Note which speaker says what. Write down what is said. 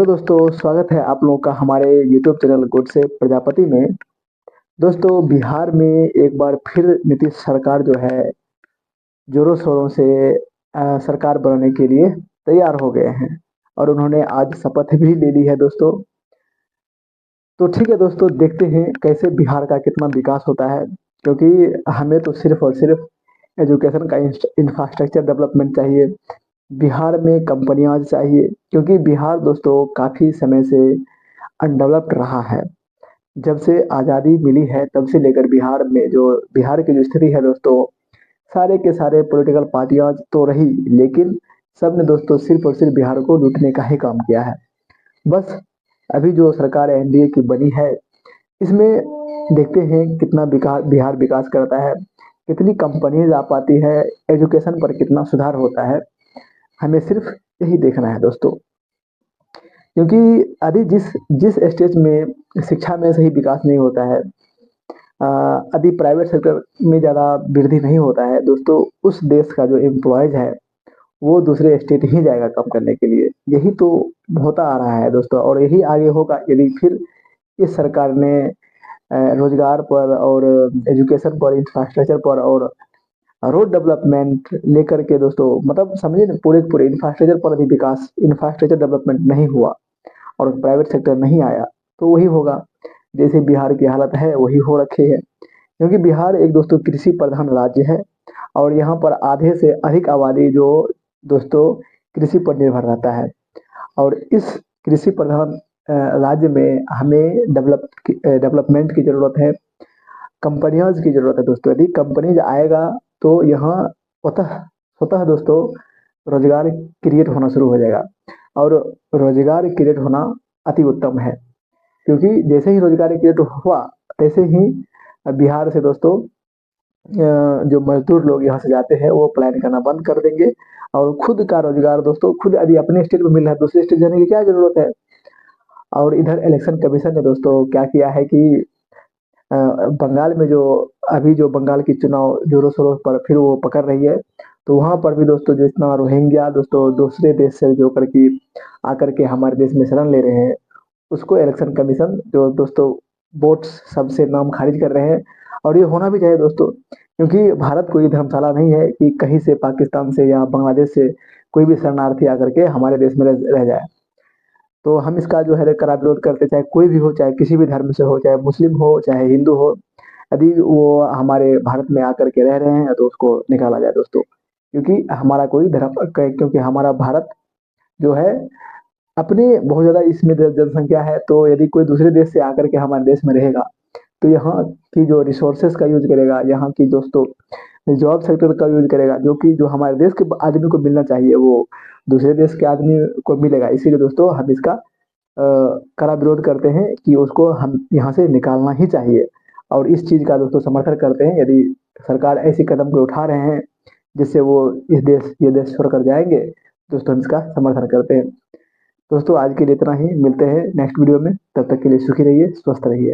Speaker 1: दोस्तों, स्वागत है आप लोगों का हमारे यूट्यूब चैनल गुड से प्रजापति में। दोस्तों, बिहार में एक बार फिर नीतीश सरकार जो है जोरों शोरों से सरकार बनाने के लिए तैयार हो गए हैं और उन्होंने आज शपथ भी ले ली है दोस्तों। तो ठीक है दोस्तों, देखते हैं कैसे बिहार का कितना विकास होता है, क्योंकि हमें तो सिर्फ और सिर्फ एजुकेशन का इंफ्रास्ट्रक्चर डेवलपमेंट चाहिए। बिहार में कंपनियां चाहिए, क्योंकि बिहार दोस्तों काफी समय से अनडेवलप्ड रहा है। जब से आज़ादी मिली है तब से लेकर बिहार की जो स्थिति है दोस्तों, सारे के सारे पॉलिटिकल पार्टियां तो रही, लेकिन सब ने दोस्तों सिर्फ और सिर्फ बिहार को लूटने का ही काम किया है। बस अभी जो सरकार एनडीए की बनी है, इसमें देखते हैं कितना बिहार विकास करता है, कितनी कंपनीज आ पाती है, एजुकेशन पर कितना सुधार होता है। हमें सिर्फ यही देखना है दोस्तों, क्योंकि अभी जिस जिस स्टेज में शिक्षा में सही विकास नहीं होता है, अ, यदि प्राइवेट सेक्टर में ज़्यादा वृद्धि नहीं होता है दोस्तों, उस देश का जो एम्प्लॉयज है वो दूसरे स्टेट ही जाएगा काम करने के लिए। यही तो होता आ रहा है दोस्तों, और यही आगे होगा यदि फिर इस सरकार ने रोजगार पर और एजुकेशन पर, इंफ्रास्ट्रक्चर पर और रोड डेवलपमेंट लेकर के दोस्तों, मतलब समझिए ना, पूरे पूरे इंफ्रास्ट्रक्चर पर यदि विकास, इंफ्रास्ट्रक्चर डेवलपमेंट नहीं हुआ और प्राइवेट सेक्टर नहीं आया, तो वही होगा जैसे बिहार की हालत है वही हो रखी है। क्योंकि बिहार एक दोस्तों कृषि प्रधान राज्य है, और यहाँ पर आधे से अधिक आबादी जो दोस्तों कृषि पर निर्भर रहता है। और इस कृषि प्रधान राज्य में हमें डेवलपमेंट की जरूरत है, कंपनियाज की जरूरत है दोस्तों। यदि कंपनीज आएगा तो यहाँ स्वतः स्वतः दोस्तों रोजगार क्रिएट होना शुरू हो जाएगा, और रोजगार क्रिएट होना अति उत्तम है। क्योंकि जैसे ही रोजगार क्रिएट हुआ, तैसे ही बिहार से दोस्तों जो मजदूर लोग यहाँ से जाते हैं वो पलायन करना बंद कर देंगे, और खुद का रोजगार दोस्तों खुद यदि अपने स्टेट में मिल रहा है, दूसरे स्टेट जाने की क्या जरूरत है। और इधर इलेक्शन कमीशन ने दोस्तों क्या किया है कि बंगाल में जो बंगाल की चुनाव जोरों शोरों पर फिर वो पकड़ रही है, तो वहां पर भी दोस्तों जितना रोहिंग्या दोस्तों दूसरे देश से जो करके आकर के हमारे देश में शरण ले रहे हैं, उसको इलेक्शन कमीशन जो दोस्तों वोट्स सबसे नाम खारिज कर रहे हैं। और ये होना भी चाहिए दोस्तों, क्योंकि भारत कोई धर्मशाला नहीं है कि कहीं से पाकिस्तान से या बांग्लादेश से कोई भी शरणार्थी आकर के हमारे देश में रह जाए। तो हम इसका जो है कड़ा विरोध करते, चाहे कोई भी हो, चाहे किसी भी धर्म से हो, चाहे मुस्लिम हो चाहे हिंदू हो। यदि वो हमारे भारत में आकर के रह रहे हैं तो उसको निकाला जाए दोस्तों, क्योंकि हमारा कोई धर्म, क्योंकि हमारा भारत जो है अपने बहुत ज्यादा इसमें जनसंख्या है, तो यदि कोई दूसरे देश से आकर के हमारे देश में रहेगा तो यहाँ की जो रिसोर्सेस का यूज करेगा, यहाँ की दोस्तों जॉब सेक्टर का यूज करेगा, जो हमारे देश के आदमी को मिलना चाहिए वो दूसरे देश के आदमी को मिलेगा। इसीलिए दोस्तों हम इसका कड़ा विरोध करते हैं कि उसको हम यहाँ से निकालना ही चाहिए, और इस चीज का दोस्तों समर्थन करते हैं। यदि सरकार ऐसी कदम को उठा रहे हैं जिससे वो ये देश छोड़कर जाएंगे, दोस्तों हम इसका समर्थन करते हैं। दोस्तों आज के लिए इतना ही, मिलते हैं नेक्स्ट वीडियो में, तब तक के लिए सुखी रहिए, स्वस्थ रहिए।